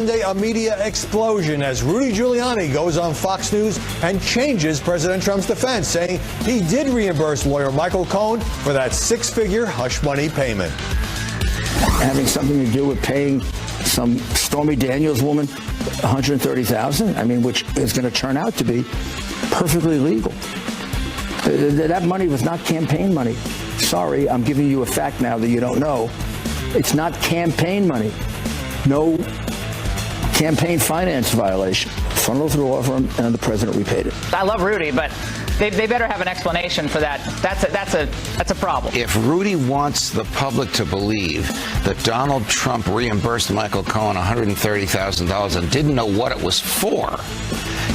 Monday, a media explosion as Rudy Giuliani goes on Fox News and changes President Trump's defense, saying he did reimburse lawyer Michael Cohen for that six-figure hush money payment. Having something to do with paying some Stormy Daniels woman $130,000, I mean, which is going to turn out to be perfectly legal. That money was not campaign money. Sorry, I'm giving you a fact now that you don't know. It's not campaign money. No campaign finance violation. Funneled through the law firm, and the president repaid it. I love Rudy, but they better have an explanation for that. That's a problem. If Rudy wants the public to believe that Donald Trump reimbursed Michael Cohen $130,000 and didn't know what it was for,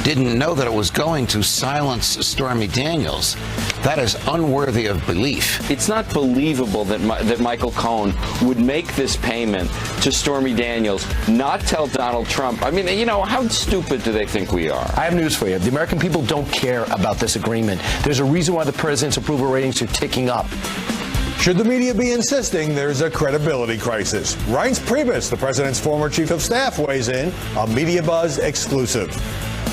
didn't know that it was going to silence Stormy Daniels, that is unworthy of belief. It's not believable that Michael Cohen would make this payment to Stormy Daniels, not tell Donald Trump. I mean, you know, how stupid do they think we are? I have news for you. The American people don't care about this agreement. There's a reason why the president's approval ratings are ticking up. Should the media be insisting there's a credibility crisis? Reince Priebus, the president's former chief of staff, weighs in. A Media Buzz exclusive.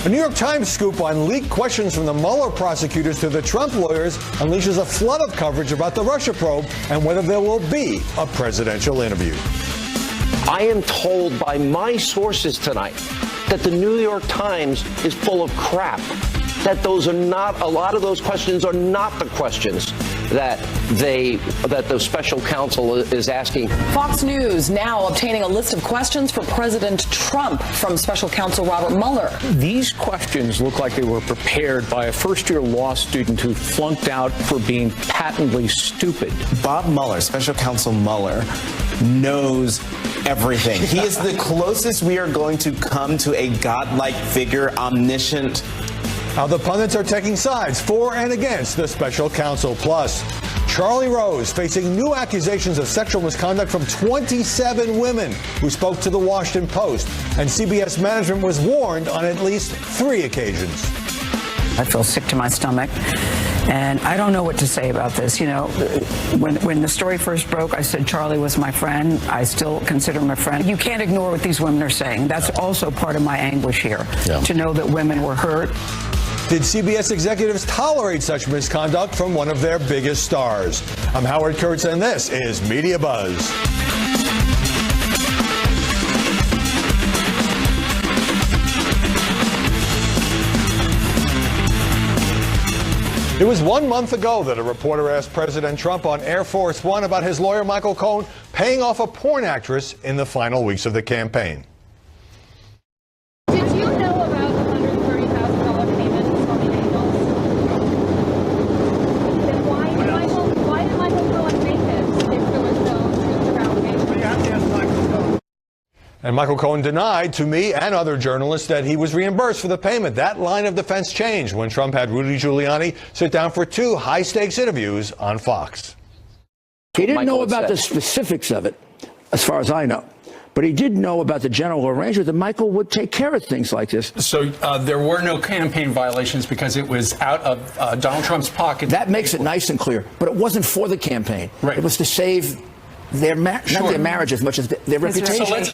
A New York Times scoop on leaked questions from the Mueller prosecutors to the Trump lawyers unleashes a flood of coverage about the Russia probe and whether there will be a presidential interview. I am told by my sources tonight that the New York Times is full of crap. That those are not, a lot of those questions are not the questions that the special counsel is asking. Fox News now obtaining a list of questions for President Trump from special counsel Robert Mueller. These questions look like they were prepared by a first-year law student who flunked out for being patently stupid. Bob Mueller, special counsel Mueller, knows everything. He is the closest we are going to come to a godlike figure, omniscient. How the pundits are taking sides for and against the special counsel. Plus, Charlie Rose facing new accusations of sexual misconduct from 27 women who spoke to the Washington Post. And CBS management was warned on at least 3 occasions. I feel sick to my stomach. And I don't know what to say about this. You know, when the story first broke, I said Charlie was my friend. I still consider him a friend. You can't ignore what these women are saying. That's also part of my anguish here, to know that women were hurt. Did CBS executives tolerate such misconduct from one of their biggest stars? I'm Howard Kurtz, and this is Media Buzz. It was 1 month ago that a reporter asked President Trump on Air Force One about his lawyer Michael Cohen paying off a porn actress in the final weeks of the campaign. Did you know about the $130,000 payment to Stormy Daniels? Then why did Michael Cohen make it if there was no truth around payment? And Michael Cohen denied to me and other journalists that he was reimbursed for the payment. That line of defense changed when Trump had Rudy Giuliani sit down for 2 high-stakes interviews on Fox. He didn't know about the specifics of it, as far as I know. But he did know about the general arrangement that Michael would take care of things like this. So there were no campaign violations because it was out of Donald Trump's pocket. That makes it nice and clear. But it wasn't for the campaign. Right. It was to save their not their marriage as much as their reputation.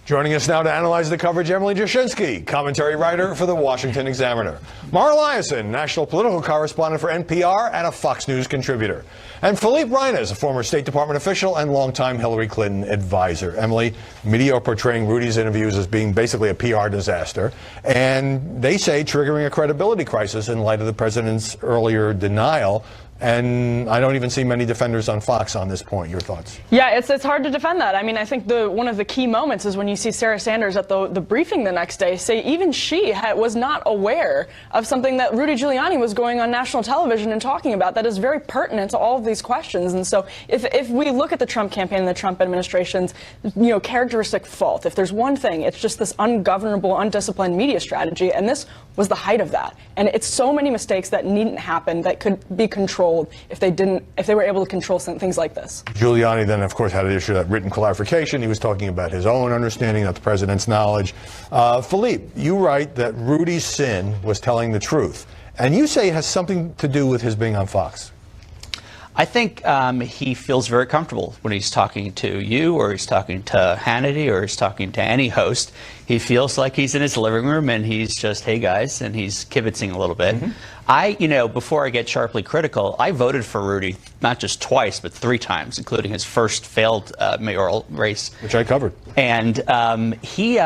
Joining us now to analyze the coverage, Emily Jashinsky, commentary writer for the Washington Examiner. Mara Liasson, national political correspondent for NPR and a Fox News contributor. And Philippe Reines, a former State Department official and longtime Hillary Clinton advisor. Emily, media are portraying Rudy's interviews as being basically a PR disaster, and they say triggering a credibility crisis in light of the president's earlier denial. And I don't even see many defenders on Fox on this point. Your thoughts? Yeah, it's hard to defend that. I mean, I think one of the key moments is when you see Sarah Sanders at the briefing the next day say even she was not aware of something that Rudy Giuliani was going on national television and talking about that is very pertinent to all of these questions. And so if we look at the Trump campaign and the Trump administration's characteristic fault, if there's one thing, it's just this ungovernable, undisciplined media strategy. And this was the height of that. And it's so many mistakes that needn't happen that could be controlled if they were able to control some things like this. Giuliani then, of course, had to issue that written clarification. He was talking about his own understanding, not the president's knowledge. Philippe, you write that Rudy's sin was telling the truth, and you say it has something to do with his being on Fox. I think he feels very comfortable when he's talking to you, or he's talking to Hannity, or he's talking to any host. He feels like he's in his living room and he's just, hey guys, and he's kibitzing a little bit. Before I get sharply critical, I voted for Rudy not just twice, but 3 times, including his first failed mayoral race, which I covered. And he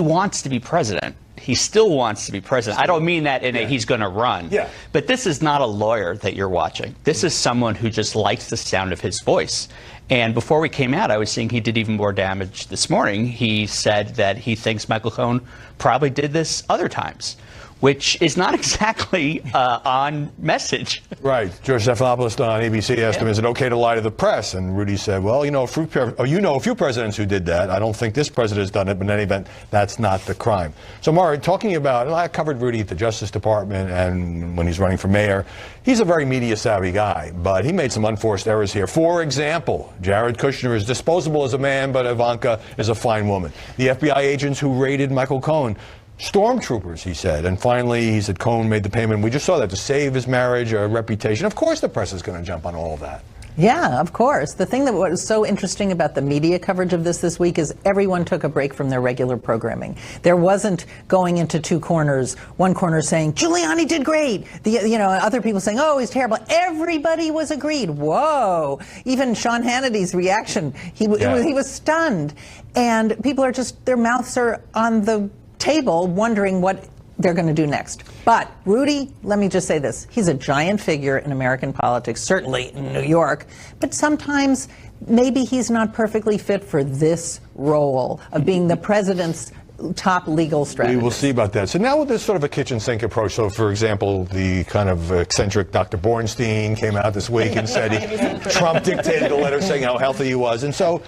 wants to be president. He still wants to be president. I don't mean that in a he's going to run. Yeah. But this is not a lawyer that you're watching. This is someone who just likes the sound of his voice. And before we came out, I was seeing he did even more damage this morning. He said that he thinks Michael Cohen probably did this other times, which is not exactly on message. Right. George Stephanopoulos on ABC asked him, is it okay to lie to the press? And Rudy said, well, you know a few presidents who did that. I don't think this president has done it, but in any event, that's not the crime. So, Mara, talking about, I covered Rudy at the Justice Department and when he's running for mayor. He's a very media-savvy guy, but he made some unforced errors here. For example, Jared Kushner is disposable as a man, but Ivanka is a fine woman. The FBI agents who raided Michael Cohen, stormtroopers, he said. And finally, he said Cohen made the payment. We just saw that to save his marriage, reputation. Of course the press is going to jump on all of that. Yeah, of course. The thing that was so interesting about the media coverage of this week is everyone took a break from their regular programming. There wasn't going into 2 corners, one corner saying, Giuliani did great. Other people saying, oh, he's terrible. Everybody was agreed. Whoa. Even Sean Hannity's reaction, he was stunned. And people are just, their mouths are on the table wondering what they're going to do next. But Rudy, let me just say this. He's a giant figure in American politics, certainly in New York. But sometimes maybe he's not perfectly fit for this role of being the president's top legal strategist. We will see about that. So now with this sort of a kitchen sink approach, so for example, the kind of eccentric Dr. Bornstein came out this week and said Trump dictated a letter saying how healthy he was. And so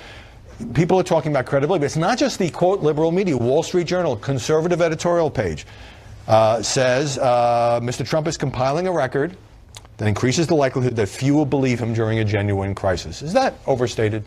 people are talking about credibility, but it's not just the, quote, liberal media. Wall Street Journal, conservative editorial page, says Mr. Trump is compiling a record that increases the likelihood that few will believe him during a genuine crisis. Is that overstated?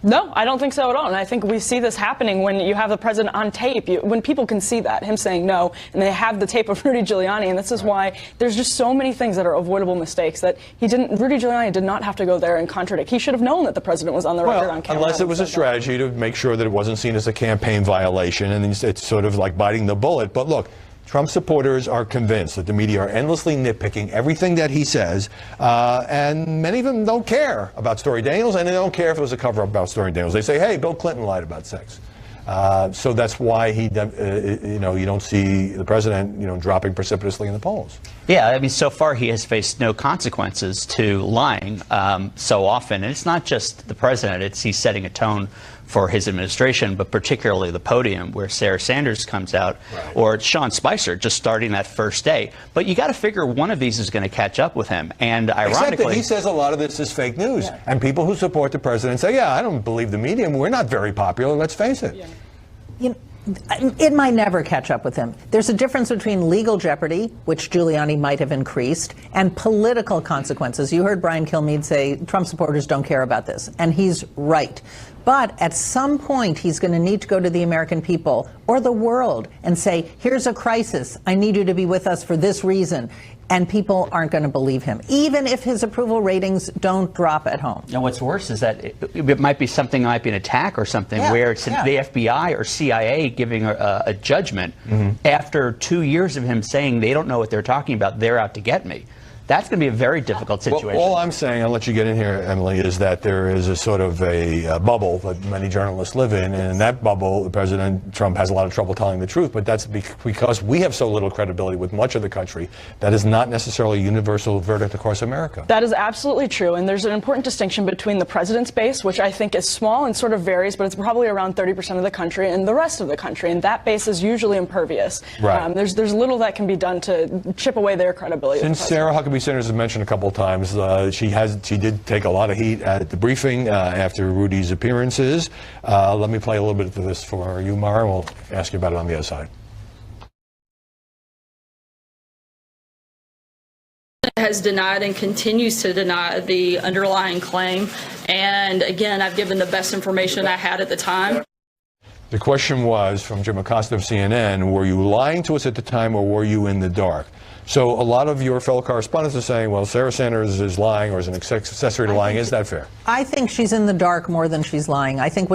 No, I don't think so at all. And I think we see this happening when you have the president on tape, when people can see that, him saying no, and they have the tape of Rudy Giuliani. And this is why there's just so many things that are avoidable mistakes that Rudy Giuliani did not have to go there and contradict. He should have known that the president was on the record on camera. Unless it was a strategy to make sure that it wasn't seen as a campaign violation, and it's sort of like biting the bullet. But look, Trump supporters are convinced that the media are endlessly nitpicking everything that he says, and many of them don't care about Stormy Daniels, and they don't care if it was a cover-up about Stormy Daniels. They say, hey, Bill Clinton lied about sex. So that's why you don't see the president, dropping precipitously in the polls. Yeah, I mean, so far he has faced no consequences to lying so often. And it's not just the president, he's setting a tone for his administration, but particularly the podium where Sarah Sanders comes out, or Sean Spicer just starting that first day. But you got to figure one of these is going to catch up with him. And ironically, except that he says a lot of this is fake news. Yeah. And people who support the president say, yeah, I don't believe the media. We're not very popular, let's face it. Yeah. It might never catch up with him. There's a difference between legal jeopardy, which Giuliani might have increased, and political consequences. You heard Brian Kilmeade say Trump supporters don't care about this, and he's right. But at some point, he's going to need to go to the American people or the world and say, here's a crisis. I need you to be with us for this reason. And people aren't going to believe him, even if his approval ratings don't drop at home. And what's worse is that it might be something, might be an attack or something where it's the FBI or CIA giving a judgment after 2 years of him saying they don't know what they're talking about, they're out to get me. That's going to be a very difficult situation. Well, all I'm saying, I'll let you get in here, Emily, is that there is a sort of a bubble that many journalists live in. And in that bubble, President Trump has a lot of trouble telling the truth. But that's because we have so little credibility with much of the country. That is not necessarily a universal verdict across America. That is absolutely true. And there's an important distinction between the president's base, which I think is small and sort of varies, but it's probably around 30% of the country, and the rest of the country. And that base is usually impervious. Right. There's little that can be done to chip away their credibility. Since Sarah Huckabee Sanders has mentioned a couple of times, she did take a lot of heat at the briefing after Rudy's appearances. Let me play a little bit of this for you, Mara, and we'll ask you about it on the other side. Has denied and continues to deny the underlying claim. And again, I've given the best information I had at the time. The question was from Jim Acosta of CNN, were you lying to us at the time or were you in the dark? So a lot of your fellow correspondents are saying, well, Sarah Sanders is lying or is an accessory to lying. Is that fair? I think she's in the dark more than she's lying. I think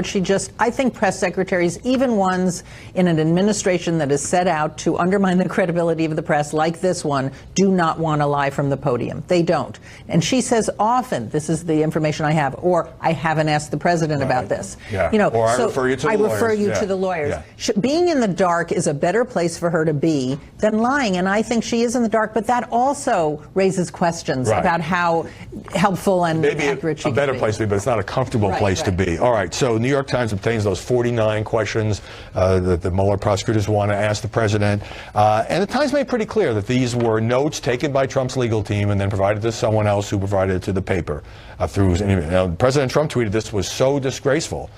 I think press secretaries, even ones in an administration that is set out to undermine the credibility of the press, like this one, do not want to lie from the podium. They don't. And she says often, this is the information I have, or I haven't asked the president about this. Yeah. You know, or I refer you to the lawyers. I refer you to the lawyers. Being in the dark is a better place for her to be than lying, and I think she is in the dark, but that also raises questions about how helpful and accurate she a better can be. place to be, but it's not a comfortable place to be. All right, so New York Times obtains those 49 questions that the Mueller prosecutors want to ask the president, and the Times made pretty clear that these were notes taken by Trump's legal team and then provided to someone else who provided it to the paper through. President Trump tweeted this was so disgraceful,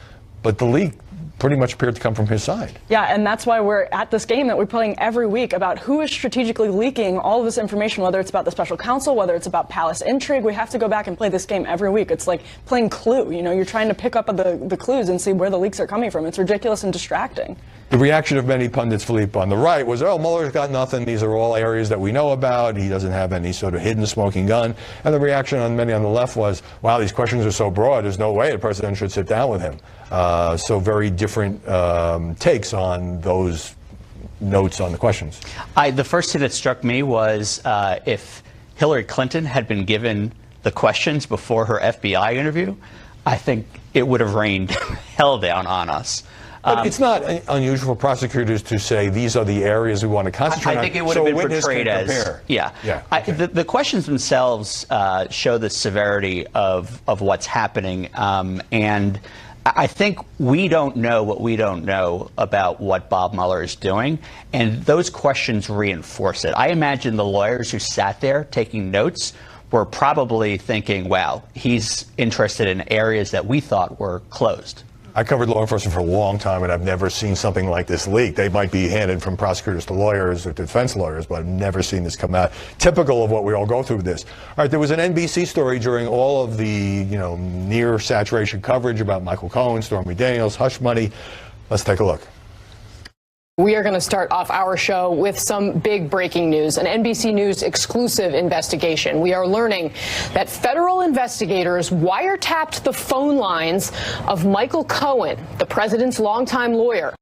but the leak pretty much appeared to come from his side. Yeah, and that's why we're at this game that we're playing every week about who is strategically leaking all of this information, whether it's about the special counsel, whether it's about palace intrigue. We have to go back and play this game every week. It's like playing Clue. You know, you're trying to pick up the clues and see where the leaks are coming from. It's ridiculous and distracting. The reaction of many pundits, Philippe, on the right was, oh, Mueller's got nothing. These are all areas that we know about. He doesn't have any sort of hidden smoking gun. And the reaction on many on the left was, wow, these questions are so broad, there's no way the president should sit down with him. So very different takes on those notes on the questions. The first thing that struck me was if Hillary Clinton had been given the questions before her FBI interview, I think it would have rained hell down on us. But it's not unusual for prosecutors to say these are the areas we want to concentrate on. I think it would have been portrayed as, the questions themselves show the severity of what's happening, and I think we don't know what we don't know about what Bob Mueller is doing, and those questions reinforce it. I imagine the lawyers who sat there taking notes were probably thinking, wow, he's interested in areas that we thought were closed. I covered law enforcement for a long time, and I've never seen something like this leak. They might be handed from prosecutors to lawyers or defense lawyers, but I've never seen this come out. Typical of what we all go through with this. All right, there was an NBC story during all of the, near saturation coverage about Michael Cohen, Stormy Daniels, hush money. Let's take a look. We are going to start off our show with some big breaking news, an NBC News exclusive investigation. We are learning that federal investigators wiretapped the phone lines of Michael Cohen, the president's longtime lawyer.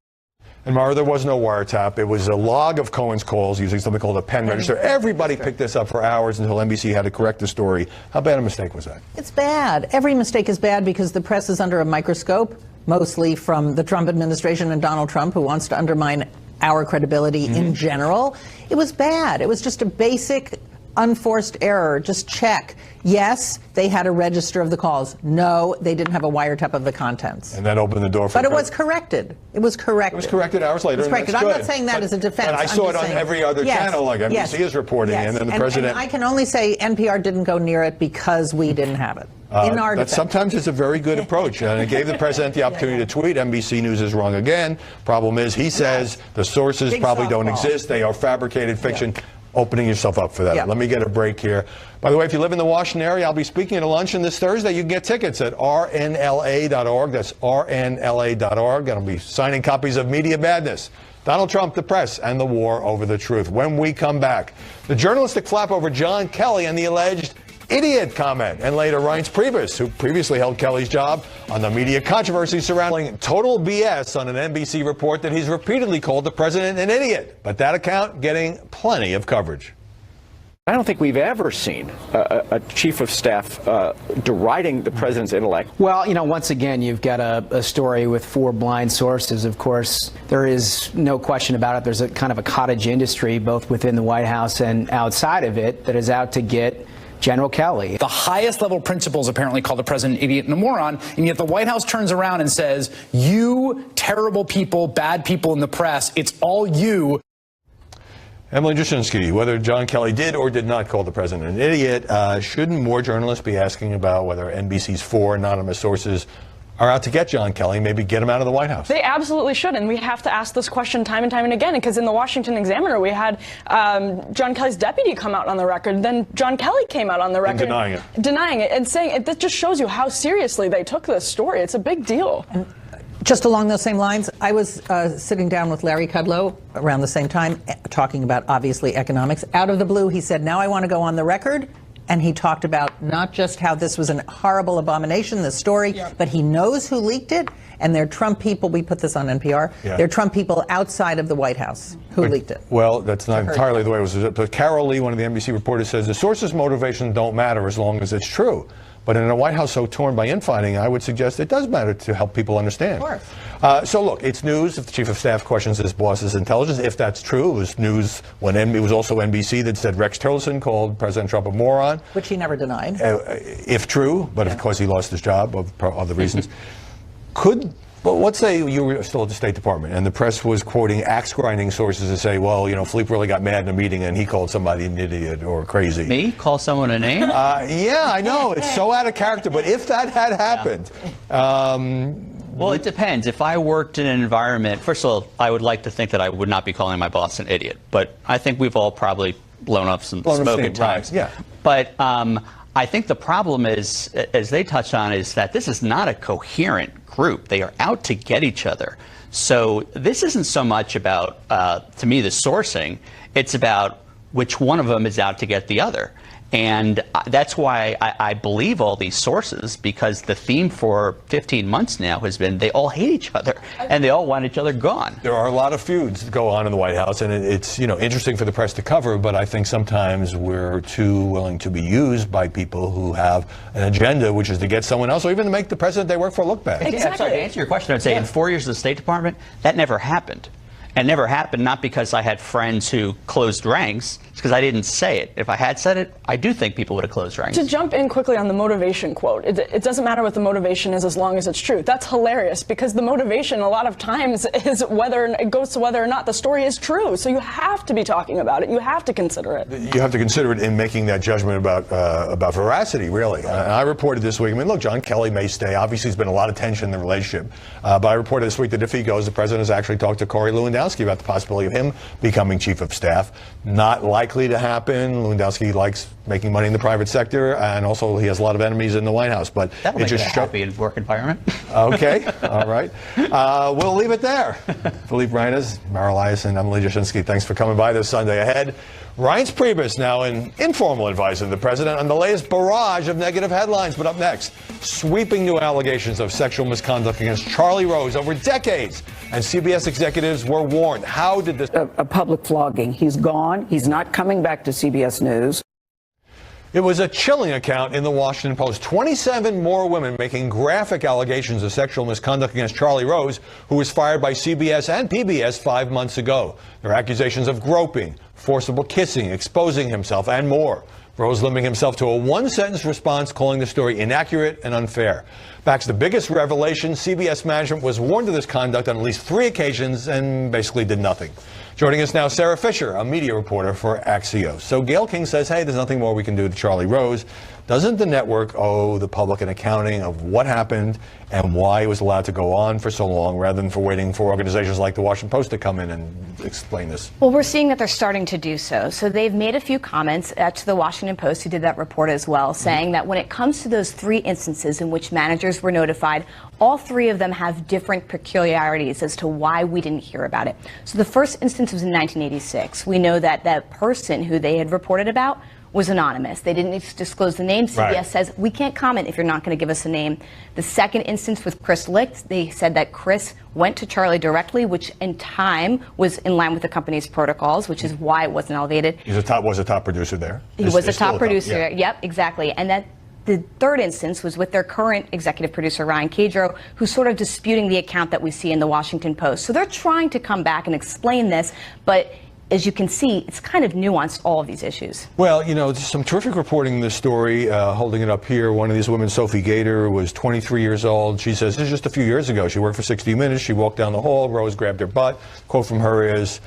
And Mara, there was no wiretap. It was a log of Cohen's calls using something called a pen register. Everybody picked this up for hours until NBC had to correct the story. How bad a mistake was that? It's bad. Every mistake is bad because the press is under a microscope, mostly from the Trump administration and Donald Trump, who wants to undermine our credibility in general. It was bad. It was just a basic, unforced error. Just check. Yes, they had a register of the calls. No, they didn't have a wiretap of the contents. And that opened the door for But it was corrected. It was corrected. It was corrected hours later. It was corrected. I'm not saying that as a defense. And I saw it on every other channel, like NBC is reporting, and then the president. And I can only say NPR didn't go near it because we didn't have it. In our defense. Sometimes it's a very good approach, and it gave the president the opportunity to tweet, NBC News is wrong again. Problem is, he says the sources probably don't exist. They are fabricated fiction. Opening yourself up for that. Let me get a break here. By the way, if you live in the Washington area, I'll be speaking at a luncheon this Thursday. You can get tickets at rnla.org. That's rnla.org. And I'll be signing copies of Media Madness, Donald Trump, the press, and the war over the truth. When we come back, the journalistic flap over John Kelly and the alleged idiot comment, and later Reince Priebus, who previously held Kelly's job, on the media controversy surrounding total BS on an NBC report that he's repeatedly called the president an idiot. But that account getting plenty of coverage. I don't think we've ever seen a chief of staff deriding the president's intellect. Well, once again, you've got a story with 4 blind sources. Of course, there is no question about it. There's a kind of a cottage industry, both within the White House and outside of it, that is out to get General Kelly. The highest level principals apparently call the president an idiot and a moron, and yet the White House turns around and says, you terrible people, bad people in the press, it's all you. Emily Jashinsky, whether John Kelly did or did not call the president an idiot, shouldn't more journalists be asking about whether NBC's 4 anonymous sources are out to get John Kelly, maybe get him out of the White House? They absolutely should, and we have to ask this question time and time and again, because in the Washington Examiner, we had John Kelly's deputy come out on the record, then John Kelly came out on the record. Denying it and saying, that just shows you how seriously they took this story. It's a big deal. Just along those same lines, I was sitting down with Larry Kudlow around the same time, talking about, obviously, economics. Out of the blue, he said, now I want to go on the record. And he talked about not just how this was a horrible abomination, this story, but he knows who leaked it. And they're Trump people. We put this on NPR. Yeah. They're Trump people outside of the White House who leaked it. Well, that's not entirely the way it was. But Carol Lee, one of the NBC reporters, says the source's motivation don't matter as long as it's true. But in a White House so torn by infighting, I would suggest it does matter to help people understand. Of course. So look, it's news if the chief of staff questions his boss's intelligence. If that's true, it was news when it was also NBC that said Rex Tillerson called President Trump a moron. Which he never denied. If true, but of course he lost his job for other reasons. But let's say you were still at the State Department and the press was quoting axe-grinding sources to say, well, you know, Philippe really got mad in a meeting and he called somebody an idiot or crazy. Me? Call someone a name? Yeah, I know. It's so out of character. But if that had happened... Well, it depends. If I worked in an environment, first of all, I would like to think that I would not be calling my boss an idiot. But I think we've all probably blown up some smoke at times. Right. Yeah. But I think the problem is, as they touched on, is that this is not a coherent group. They are out to get each other. So this isn't so much about, to me, the sourcing. It's about which one of them is out to get the other. And that's why I believe all these sources, because the theme for 15 months now has been they all hate each other and they all want each other gone. There are a lot of feuds that go on in the White House, and it's, you know, interesting for the press to cover, but I think sometimes we're too willing to be used by people who have an agenda, which is to get someone else or even to make the president they work for look bad. Exactly. I'm sorry, to answer your question, I'd say in 4 years of the State Department, that never happened. And never happened, not because I had friends who closed ranks, it's because I didn't say it. If I had said it, I do think people would have closed ranks. To jump in quickly on the motivation quote, it doesn't matter what the motivation is as long as it's true. That's hilarious, because the motivation a lot of times is it goes to whether or not the story is true. So you have to be talking about it. You have to consider it. You have to consider it in making that judgment about veracity, really. I reported this week, I mean, look, John Kelly may stay. Obviously, there's been a lot of tension in the relationship. But I reported this week that if he goes, the president has actually talked to Corey Lewandowski about the possibility of him becoming chief of staff. Not likely to happen. Lewandowski likes making money in the private sector, and also he has a lot of enemies in the White House. But that'll make it a happy work environment. Okay, all right. We'll leave it there. Philippe Reines, Mara Liasson, Emily Jashinsky, thanks for coming by this Sunday ahead. Reince Priebus now in informal advice of the president on the latest barrage of negative headlines. But up next, sweeping new allegations of sexual misconduct against Charlie Rose over decades. And CBS executives were warned. How did this... A public flogging. He's gone. He's not coming back to CBS News. It was a chilling account in the Washington Post. 27 more women making graphic allegations of sexual misconduct against Charlie Rose, who was fired by CBS and PBS 5 months ago. There are accusations of groping, forcible kissing, exposing himself, and more. Rose limiting himself to a one-sentence response, calling the story inaccurate and unfair. Perhaps the biggest revelation, CBS management was warned of this conduct on at least 3 occasions and basically did nothing. Joining us now, Sarah Fisher, a media reporter for Axios. So Gayle King says, hey, there's nothing more we can do to Charlie Rose. Doesn't the network owe the public an accounting of what happened and why it was allowed to go on for so long, rather than for waiting for organizations like the Washington Post to come in and explain this? Well, we're seeing that they're starting to do so. So they've made a few comments to the Washington Post, who did that report as well, saying that when it comes to those 3 instances in which managers were notified, all 3 of them have different peculiarities as to why we didn't hear about it. So the first instance was in 1986. We know that that person who they had reported about was anonymous. They didn't disclose the name. CBS says, we can't comment if you're not going to give us a name. The second instance with Chris Licht, they said that Chris went to Charlie directly, which in time was in line with the company's protocols, which is why it wasn't elevated. He was a top producer there. He was a top producer. Yep, exactly. And that the third instance was with their current executive producer, Ryan Cadro, who's sort of disputing the account that we see in the Washington Post. So they're trying to come back and explain this, but as you can see, it's kind of nuanced, all of these issues. Well, you know, some terrific reporting in this story, holding it up here. One of these women, Sophie Gator, was 23 years old. She says, this is just a few years ago. She worked for 60 Minutes. She walked down the hall. Rose grabbed her butt. Quote from her is,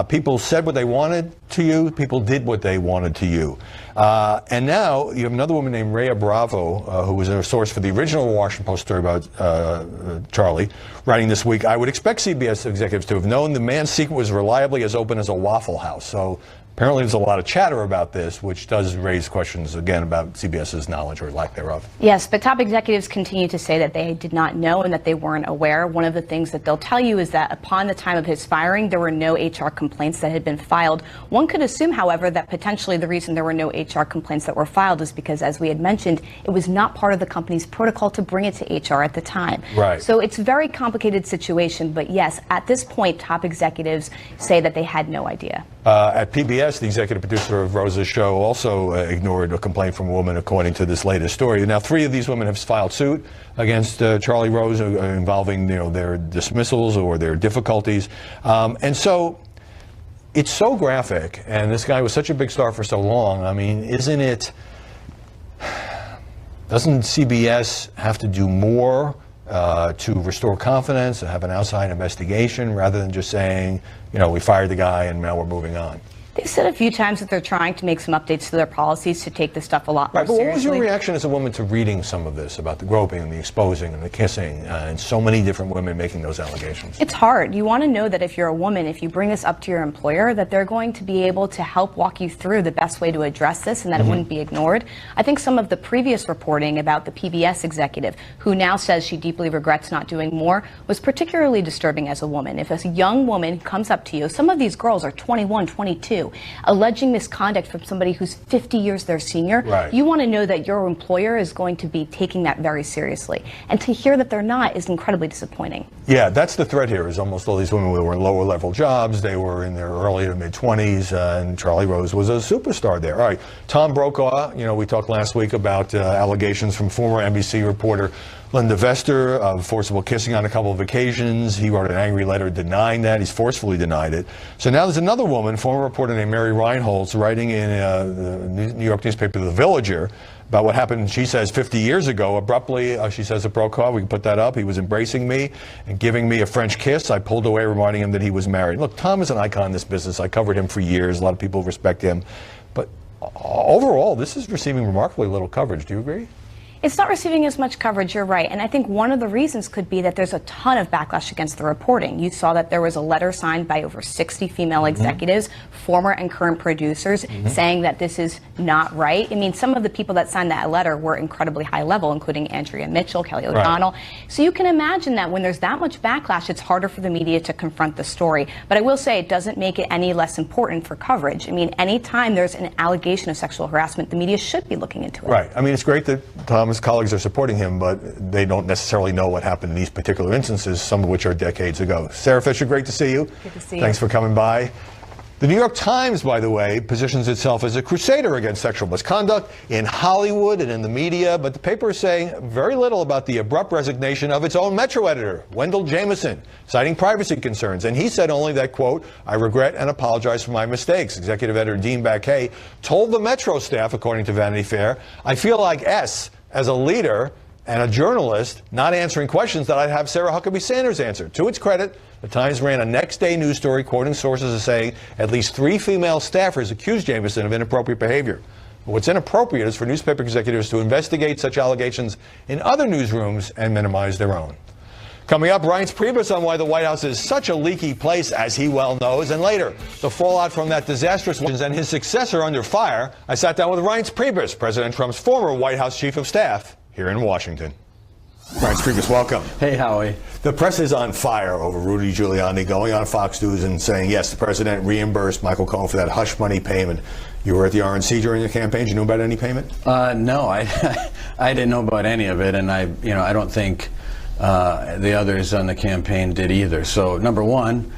people said what they wanted to you. People did what they wanted to you. And now you have another woman named Rhea Bravo, who was a source for the original Washington Post story about Charlie, writing this week, I would expect CBS executives to have known the man's secret was reliably as open as a Waffle House. So Apparently there's a lot of chatter about this, which does raise questions, again, about CBS's knowledge or lack thereof. Yes, but top executives continue to say that they did not know and that they weren't aware. One of the things that they'll tell you is that upon the time of his firing, there were no HR complaints that had been filed. One could assume, however, that potentially the reason there were no HR complaints that were filed is because, as we had mentioned, it was not part of the company's protocol to bring it to HR at the time. Right. So it's a very complicated situation, but yes, at this point, top executives say that they had no idea. At PBS, the executive producer of Rose's show also ignored a complaint from a woman, according to this latest story. Now, 3 of these women have filed suit against Charlie Rose involving, their dismissals or their difficulties. And so it's so graphic, and this guy was such a big star for so long. I mean, doesn't CBS have to do more to restore confidence, to have an outside investigation, rather than just saying, we fired the guy and now we're moving on? They've said a few times that they're trying to make some updates to their policies to take this stuff a lot more Right, but what was seriously. your reaction as a woman to reading some of this about the groping and the exposing and the kissing and so many different women making those allegations? It's hard. You want to know that if you're a woman, if you bring this up to your employer, that they're going to be able to help walk you through the best way to address this and that it wouldn't be ignored. I think some of the previous reporting about the PBS executive, who now says she deeply regrets not doing more, was particularly disturbing as a woman. If a young woman comes up to you, some of these girls are 21, 22, alleging misconduct from somebody who's 50 years their senior, Right. you want to know that your employer is going to be taking that very seriously. And to hear that they're not is incredibly disappointing. Yeah, that's the threat here, is almost all these women were in lower level jobs. They were in their early to mid 20s, and Charlie Rose was a superstar there. All right, Tom Brokaw, we talked last week about allegations from former NBC reporter Linda Vester of forcible kissing on a couple of occasions. He wrote an angry letter denying that. He's forcefully denied it. So now there's another woman, former reporter named Mary Reinholtz, writing in the New York newspaper The Villager about what happened, she says, 50 years ago. Abruptly, she says to Brokaw, we can put that up, he was embracing me and giving me a French kiss. I pulled away, reminding him that he was married. Look, Tom is an icon in this business. I covered him for years. A lot of people respect him. But overall, this is receiving remarkably little coverage. Do you agree? It's not receiving as much coverage, you're right. And I think one of the reasons could be that there's a ton of backlash against the reporting. You saw that there was a letter signed by over 60 female executives, former and current producers, saying that this is not right. I mean, some of the people that signed that letter were incredibly high level, including Andrea Mitchell, Kelly O'Donnell. So you can imagine that when there's that much backlash, it's harder for the media to confront the story. But I will say it doesn't make it any less important for coverage. I mean, anytime there's an allegation of sexual harassment, the media should be looking into it. Right. I mean, it's great that Tom's colleagues are supporting him, but they don't necessarily know what happened in these particular instances, some of which are decades ago. Sarah Fisher, great to see you. Good to see you. Thanks for coming by. The New York Times, by the way, positions itself as a crusader against sexual misconduct in Hollywood and in the media, but the paper is saying very little about the abrupt resignation of its own Metro editor, Wendell Jameson, citing privacy concerns. And he said only that, quote, I regret and apologize for my mistakes. Executive editor Dean Baquet told the Metro staff, according to Vanity Fair, I feel like as a leader and a journalist not answering questions that I'd have Sarah Huckabee Sanders answer. To its credit, the Times ran a next-day news story quoting sources as saying at least 3 female staffers accused Jameson of inappropriate behavior. But what's inappropriate is for newspaper executives to investigate such allegations in other newsrooms and minimize their own. Coming up, Reince Priebus on why the White House is such a leaky place, as he well knows. And later, the fallout from that disastrous and his successor under fire. I sat down with Reince Priebus, President Trump's former White House Chief of Staff, here in Washington. Reince Priebus, welcome. Hey, Howie. The press is on fire over Rudy Giuliani going on Fox News and saying, yes, the president reimbursed Michael Cohen for that hush money payment. You were at the RNC during the campaign. Did you know about any payment? No, I didn't know about any of it, and I don't think the others on the campaign did either. So, number one,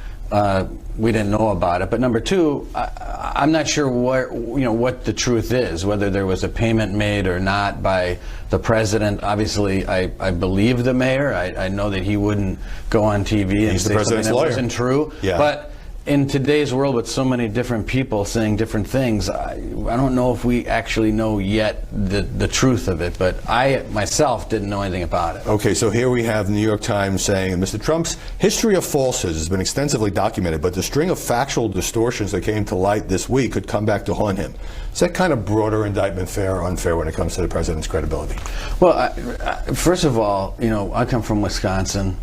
we didn't know about it. But number two, I'm not sure what the truth is, whether there was a payment made or not by the president. Obviously, I believe the mayor. I know that he wouldn't go on TV and say something that wasn't true. Yeah. But in today's world with so many different people saying different things, I don't know if we actually know yet the truth of it, but I myself didn't know anything about it. Okay, so here we have the New York Times saying Mr. Trump's history of falsehoods has been extensively documented, but the string of factual distortions that came to light this week could come back to haunt him. Is that kind of broader indictment fair or unfair when it comes to the president's credibility? Well, first of all, I come from Wisconsin.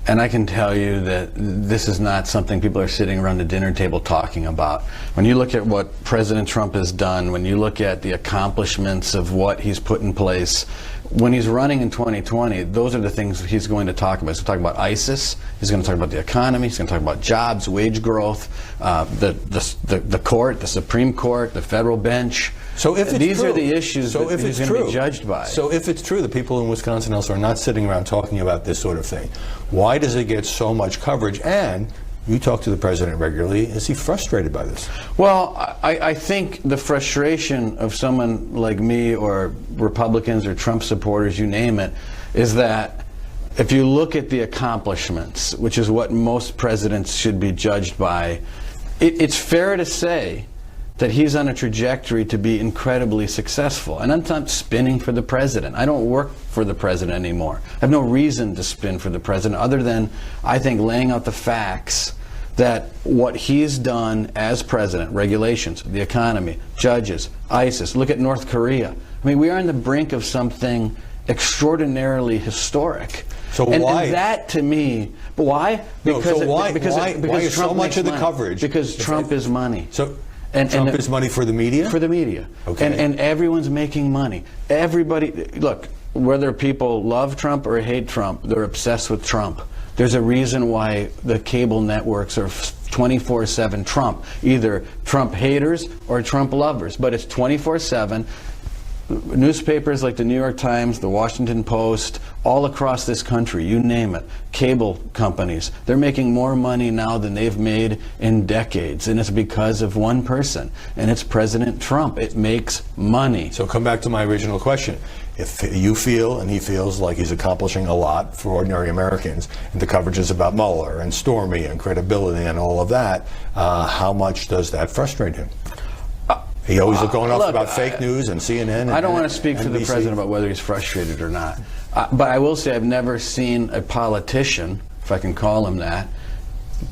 And I can tell you that this is not something people are sitting around the dinner table talking about. When you look at what President Trump has done, when you look at the accomplishments of what he's put in place, when he's running in 2020, those are the things he's going to talk about. He's going to talk about ISIS. He's going to talk about the economy. He's going to talk about jobs, wage growth, the court, the Supreme Court, the federal bench. So if it's these true, are the issues so that if he's it's going to true, be judged by. So if it's true that people in Wisconsin and elsewhere are not sitting around talking about this sort of thing, why does it get so much coverage? And you talk to the president regularly. Is he frustrated by this? Well, I think the frustration of someone like me or Republicans or Trump supporters, you name it, is that if you look at the accomplishments, which is what most presidents should be judged by, it's fair to say that he's on a trajectory to be incredibly successful. And I'm not spinning for the president. I don't work for the president anymore. I have no reason to spin for the president other than, I think, laying out the facts that what he's done as president, regulations, the economy, judges, ISIS, look at North Korea. I mean, we are on the brink of something extraordinarily historic. So and why? And that to me, why? Because why is so Trump much makes of the money. coverage? Because Trump is money. So Trump is money for the media? For the media. Okay. And everyone's making money. Everybody, look, whether people love Trump or hate Trump, they're obsessed with Trump. There's a reason why the cable networks are 24/7 Trump. Either Trump haters or Trump lovers. But it's 24/7. Newspapers like the New York Times, the Washington Post, all across this country, you name it, cable companies, they're making more money now than they've made in decades. And it's because of one person, and it's President Trump. It makes money. So come back to my original question. If you feel and he feels like he's accomplishing a lot for ordinary Americans, and the coverage is about Mueller and Stormy and credibility and all of that, how much does that frustrate him? He always going off about fake news and CNN. I don't want to speak for the president about whether he's frustrated or not. But I will say I've never seen a politician, if I can call him that,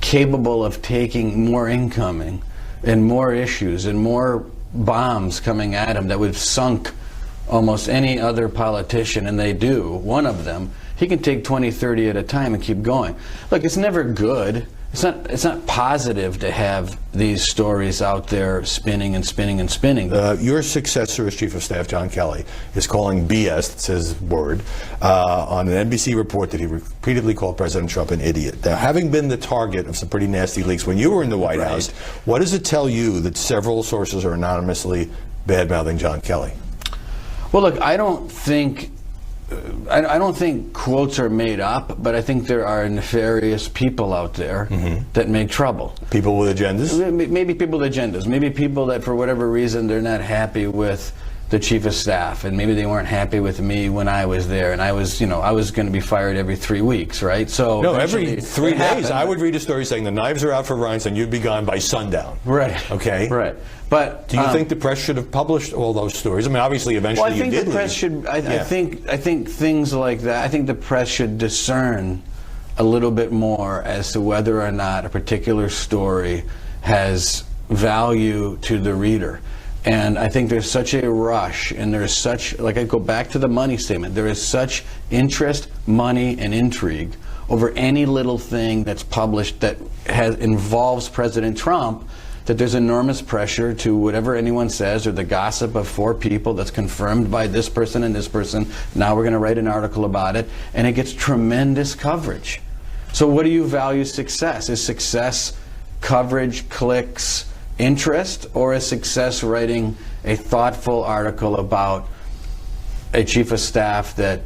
capable of taking more incoming and more issues and more bombs coming at him that would have sunk almost any other politician, and they do, one of them. He can take 20, 30 at a time and keep going. Look, it's never good. It's not positive to have these stories out there spinning and spinning and spinning. Your successor as Chief of Staff, John Kelly, is calling BS, that's his word, on an NBC report that he repeatedly called President Trump an idiot. Now, having been the target of some pretty nasty leaks when you were in the White House, what does it tell you that several sources are anonymously bad-mouthing John Kelly? Well, look, I don't think quotes are made up, but I think there are nefarious people out there that make trouble. People with agendas? Maybe people with agendas. Maybe people that for whatever reason they're not happy with the Chief of Staff, and maybe they weren't happy with me when I was there, and I was going to be fired every 3 weeks, right? So no, every 3 days I would read a story saying the knives are out for Reinstein, you'd be gone by sundown. Right. Okay. Right. But do you think the press should have published all those stories? I mean, obviously, eventually I think you did. The press should. I think things like that. I think the press should discern a little bit more as to whether or not a particular story has value to the reader. And I think there's such a rush, and there's such, like I go back to the money statement, there is such interest, money, and intrigue over any little thing that's published that involves President Trump, that there's enormous pressure to whatever anyone says or the gossip of 4 people that's confirmed by this person and this person. Now we're going to write an article about it, and it gets tremendous coverage. So what do you value success? Is success coverage, clicks, interest, or is success writing a thoughtful article about a chief of staff that,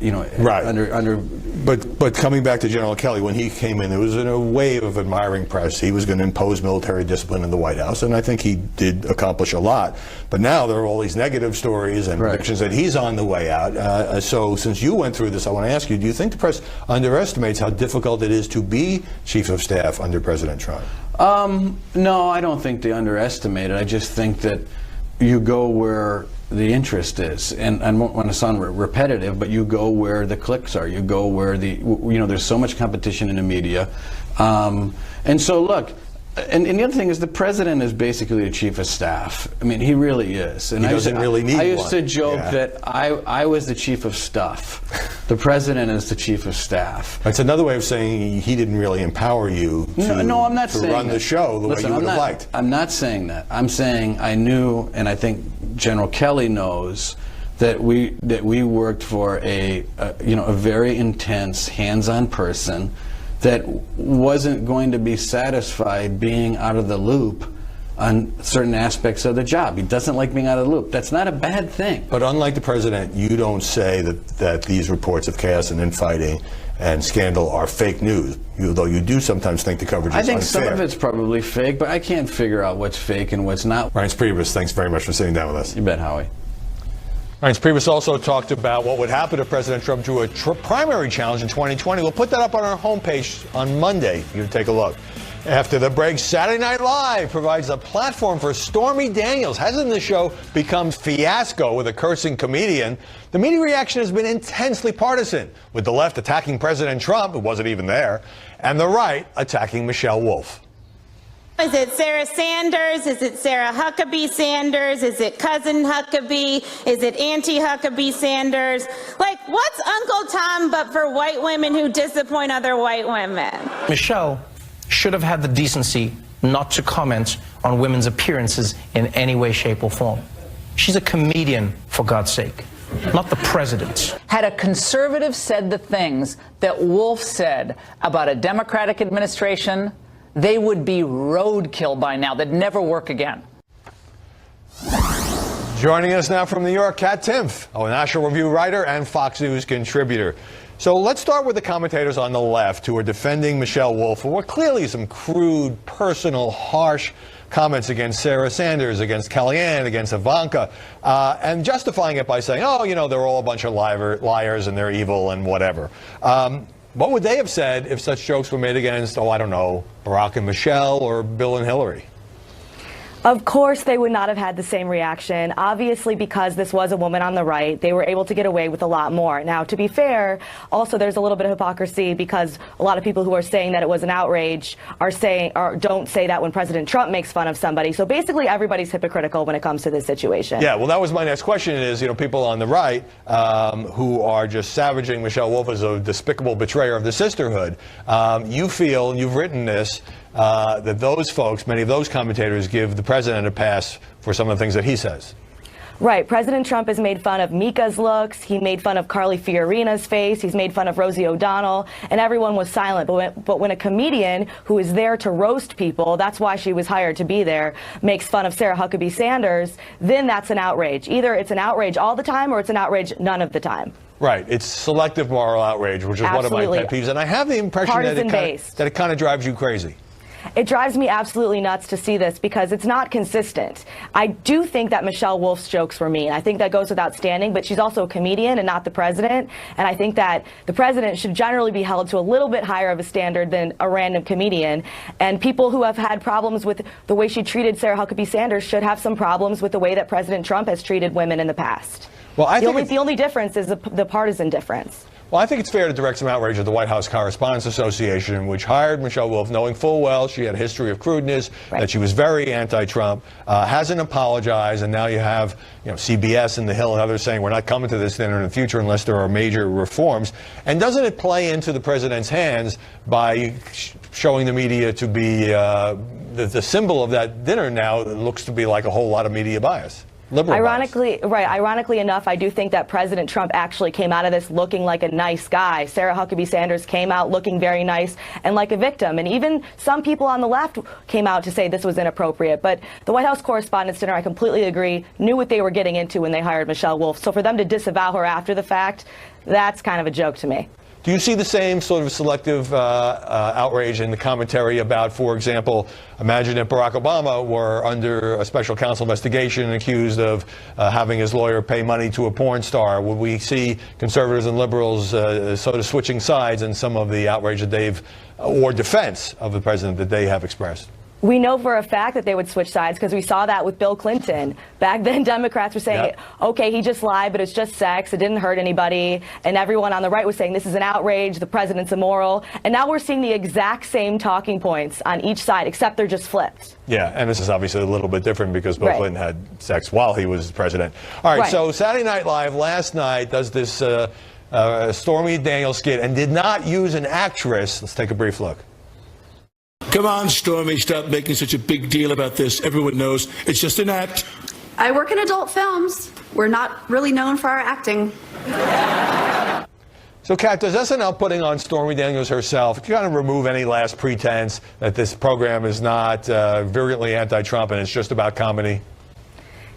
But coming back to General Kelly, when he came in, there was a wave of admiring press. He was going to impose military discipline in the White House, and I think he did accomplish a lot. But now there are all these negative stories and predictions that he's on the way out. So since you went through this, I want to ask you, do you think the press underestimates how difficult it is to be Chief of Staff under President Trump? No, I don't think they underestimate it. I just think that you go where the interest is, and I don't want to sound repetitive, but you go where the clicks are. You go where there's so much competition in the media, and so look, And the other thing is the president is basically the chief of staff. I mean, he really is. And He doesn't really need I used to one. joke Yeah. that I was the chief of stuff. The president is the chief of staff. That's another way of saying he didn't really empower you to, No, I'm not to saying run that. the show the Listen, way you I'm would have not- liked. I'm not saying that. I'm saying I knew, and I think General Kelly knows, that we worked for a very intense, hands-on person that wasn't going to be satisfied being out of the loop on certain aspects of the job. He doesn't like being out of the loop. That's not a bad thing. But unlike the president, you don't say that these reports of chaos and infighting and scandal are fake news, though you do sometimes think the coverage is I think unfair. some of it's probably fake, but I can't figure out what's fake and what's not. Reince Priebus, thanks very much for sitting down with us. You bet, Howie. Reince Priebus also talked about what would happen if President Trump drew a primary challenge in 2020. We'll put that up on our homepage on Monday. You can take a look. After the break, Saturday Night Live provides a platform for Stormy Daniels. Hasn't the show become fiasco with a cursing comedian? The media reaction has been intensely partisan, with the left attacking President Trump, who wasn't even there, and the right attacking Michelle Wolf. Is it Sarah Sanders? Is it Sarah Huckabee Sanders? Is it cousin Huckabee? Is it Auntie Huckabee Sanders? Like, what's Uncle Tom but for white women who disappoint other white women? Michelle should have had the decency not to comment on women's appearances in any way, shape, or form. She's a comedian, for God's sake, not the president. Had a conservative said the things that Wolf said about a Democratic administration, they would be roadkill by now. They'd never work again. Joining us now from New York, Kat Timpf, a National Review writer and Fox News contributor. So let's start with the commentators on the left who are defending Michelle Wolf for what clearly some crude, personal, harsh comments against Sarah Sanders, against Kellyanne, against Ivanka, and justifying it by saying, oh, they're all a bunch of liars and they're evil and whatever. What would they have said if such jokes were made against, I don't know, Barack and Michelle or Bill and Hillary? Of course, they would not have had the same reaction. Obviously, because this was a woman on the right, they were able to get away with a lot more. Now, to be fair, also there's a little bit of hypocrisy because a lot of people who are saying that it was an outrage are saying, or don't say that when President Trump makes fun of somebody. So basically, everybody's hypocritical when it comes to this situation. Yeah, well, that was my next question is, people on the right who are just savaging Michelle Wolf as a despicable betrayer of the sisterhood. You feel, and you've written this, that those folks, many of those commentators, give the president a pass for some of the things that he says. Right. President Trump has made fun of Mika's looks. He made fun of Carly Fiorina's face. He's made fun of Rosie O'Donnell. And everyone was silent. But when a comedian who is there to roast people, that's why she was hired to be there, makes fun of Sarah Huckabee Sanders, then that's an outrage. Either it's an outrage all the time or it's an outrage none of the time. Right. It's selective moral outrage, which is Absolutely. one of my pet peeves. And I have the impression that it kind of drives you crazy. It drives me absolutely nuts to see this because it's not consistent. I do think that Michelle Wolf's jokes were mean. I think that goes without standing, but she's also a comedian and not the president. And I think that the president should generally be held to a little bit higher of a standard than a random comedian. And people who have had problems with the way she treated Sarah Huckabee Sanders should have some problems with the way that President Trump has treated women in the past. Well, I think the only difference is the partisan difference. Well, I think it's fair to direct some outrage at the White House Correspondents Association, which hired Michelle Wolf knowing full well she had a history of crudeness, that she was very anti-Trump, hasn't apologized, and now you have CBS and The Hill and others saying we're not coming to this dinner in the future unless there are major reforms. And doesn't it play into the president's hands by showing the media to be the symbol of that dinner now that looks to be like a whole lot of media bias? Ironically enough, I do think that President Trump actually came out of this looking like a nice guy. Sarah Huckabee Sanders came out looking very nice and like a victim. And even some people on the left came out to say this was inappropriate. But the White House Correspondents' Dinner, I completely agree, knew what they were getting into when they hired Michelle Wolf. So for them to disavow her after the fact, that's kind of a joke to me. Do you see the same sort of selective outrage in the commentary about, for example, imagine if Barack Obama were under a special counsel investigation and accused of having his lawyer pay money to a porn star? Would we see conservatives and liberals sort of switching sides in some of the outrage that they've, or defense of the president that they have expressed? We know for a fact that they would switch sides because we saw that with Bill Clinton. Back then, Democrats were saying, okay, he just lied, but it's just sex. It didn't hurt anybody. And everyone on the right was saying, this is an outrage. The president's immoral. And now we're seeing the exact same talking points on each side, except they're just flipped. Yeah, and this is obviously a little bit different because Bill Clinton had sex while he was president. All right, so Saturday Night Live last night does this Stormy Daniels skit and did not use an actress. Let's take a brief look. Come on, Stormy, stop making such a big deal about this. Everyone knows it's just an act. I work in adult films. We're not really known for our acting. So, Kat, does SNL putting on Stormy Daniels herself kind of remove any last pretense that this program is not virulently anti-Trump and it's just about comedy?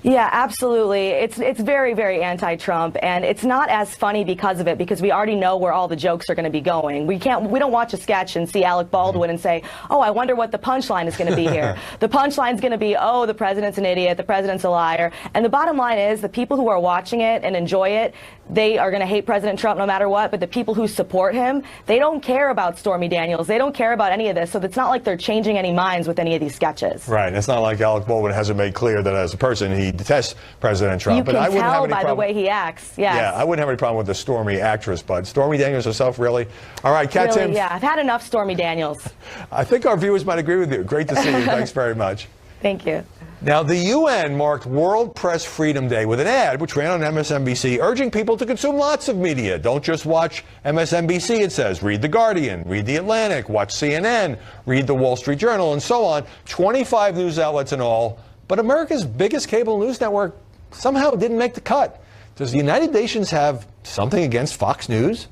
Yeah, absolutely. It's very, very anti-Trump, and it's not as funny because of it, because we already know where all the jokes are going to be going. We don't watch a sketch and see Alec Baldwin and say, oh, I wonder what the punchline is going to be here. The punchline is going to be, oh, the president's an idiot, the president's a liar. And the bottom line is the people who are watching it and enjoy it, they are going to hate President Trump no matter what, but the people who support him, they don't care about Stormy Daniels. They don't care about any of this, so it's not like they're changing any minds with any of these sketches. Right. It's not like Alec Baldwin hasn't made clear that as a person he detests President Trump. You can tell by the way he acts. Yes. Yeah, I wouldn't have any problem with the Stormy actress, but Stormy Daniels herself, really? All right, Kat, really, Tim. yeah, I've had enough Stormy Daniels. I think our viewers might agree with you. Great to see you. Thanks very much. Thank you. Now, the UN marked World Press Freedom Day with an ad which ran on MSNBC urging people to consume lots of media. Don't just watch MSNBC, it says. Read The Guardian, read The Atlantic, watch CNN, read The Wall Street Journal, and so on. 25 news outlets in all. But America's biggest cable news network somehow didn't make the cut. Does the United Nations have something against Fox News?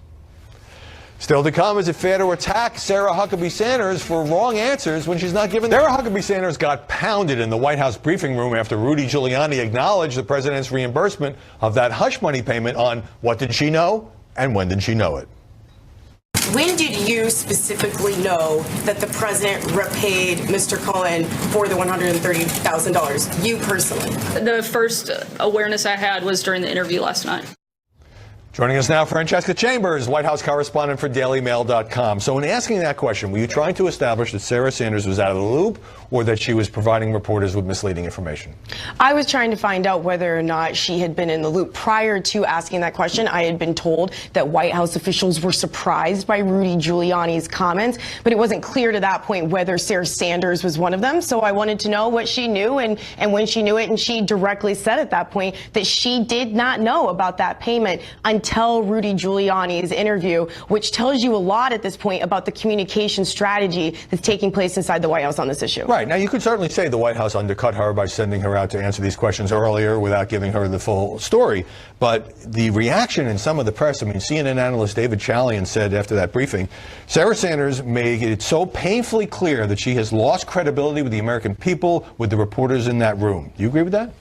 Still to come, is it fair to attack Sarah Huckabee Sanders for wrong answers when she's not given? Sarah Huckabee Sanders got pounded in the White House briefing room after Rudy Giuliani acknowledged the president's reimbursement of that hush money payment on what did she know and when did she know it? When did you specifically know that the president repaid Mr. Cohen for the $130,000? You personally? The first awareness I had was during the interview last night. Joining us now, Francesca Chambers, White House correspondent for DailyMail.com. So in asking that question, were you trying to establish that Sarah Sanders was out of the loop or that she was providing reporters with misleading information? I was trying to find out whether or not she had been in the loop. Prior to asking that question, I had been told that White House officials were surprised by Rudy Giuliani's comments, but it wasn't clear to that point whether Sarah Sanders was one of them. So I wanted to know what she knew and when she knew it, and she directly said at that point that she did not know about that payment until Rudy Giuliani's interview, which tells you a lot at this point about the communication strategy that's taking place inside the White House on this issue. Right. Now, you could certainly say the White House undercut her by sending her out to answer these questions earlier without giving her the full story. But the reaction in some of the press, I mean, CNN analyst David Chalian said after that briefing, Sarah Sanders made it so painfully clear that she has lost credibility with the American people, with the reporters in that room. Do you agree with that?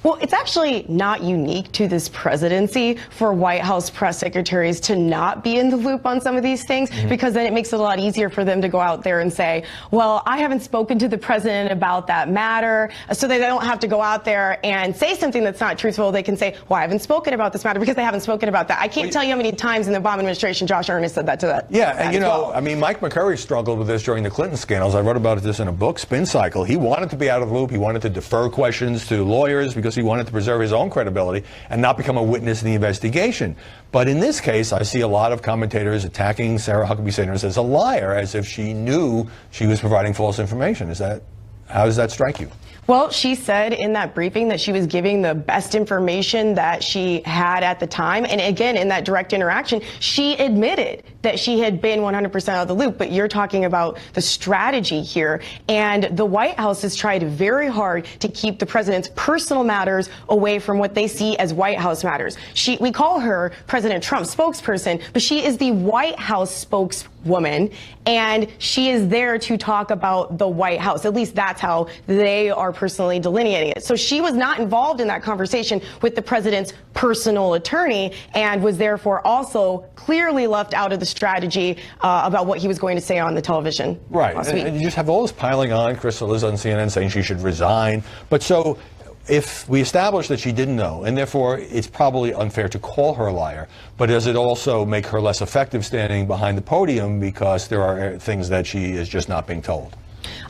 Well, it's actually not unique to this presidency for White House press secretaries to not be in the loop on some of these things, because then it makes it a lot easier for them to go out there and say, well, I haven't spoken to the president about that matter, so they don't have to go out there and say something that's not truthful. They can say, well, I haven't spoken about this matter because they haven't spoken about that. I can't tell you how many times in the Obama administration Josh Earnest said that to that. Yeah, and you know, I mean, Mike McCurry struggled with this during the Clinton scandals. I wrote about this in a book, Spin Cycle. He wanted to be out of the loop. He wanted to defer questions to lawyers because he wanted to preserve his own credibility and not become a witness in the investigation. But in this case, I see a lot of commentators attacking Sarah Huckabee Sanders as a liar, as if she knew she was providing false information. How does that strike you? Well, she said in that briefing that she was giving the best information that she had at the time. And again, in that direct interaction, she admitted that she had been 100% out of the loop. But you're talking about the strategy here. And the White House has tried very hard to keep the president's personal matters away from what they see as White House matters. We call her President Trump's spokesperson, but she is the White House spokeswoman, and she is there to talk about the White House. At least that's how they are personally delineating it. So she was not involved in that conversation with the president's personal attorney, and was therefore also clearly left out of the strategy about what he was going to say on the television. Right. And you just have all this piling on. Crystal Liz on CNN saying she should resign. But so if we establish that she didn't know, and therefore it's probably unfair to call her a liar, but does it also make her less effective standing behind the podium because there are things that she is just not being told?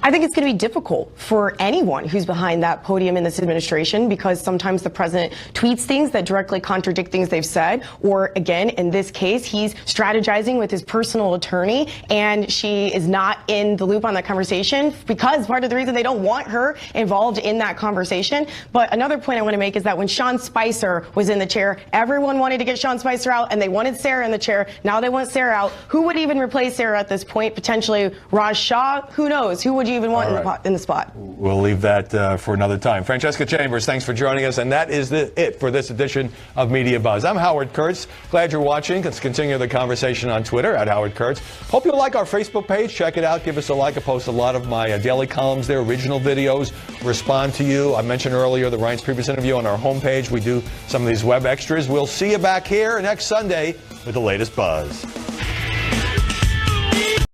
I think it's going to be difficult for anyone who's behind that podium in this administration, because sometimes the president tweets things that directly contradict things they've said, or again, in this case, he's strategizing with his personal attorney, and she is not in the loop on that conversation because part of the reason they don't want her involved in that conversation. But another point I want to make is that when Sean Spicer was in the chair, everyone wanted to get Sean Spicer out, and they wanted Sarah in the chair. Now they want Sarah out. Who would even replace Sarah at this point? Potentially Raj Shah? Who knows? Who would you even want in the spot? We'll leave that for another time. Francesca Chambers, thanks for joining us. And that is it for this edition of Media Buzz. I'm Howard Kurtz. Glad you're watching. Let's continue the conversation on Twitter at Howard Kurtz. Hope you'll like our Facebook page. Check it out. Give us a like. I post a lot of my daily columns there, original videos, respond to you. I mentioned earlier the Reince Priebus interview on our homepage. We do some of these web extras. We'll see you back here next Sunday with the latest buzz.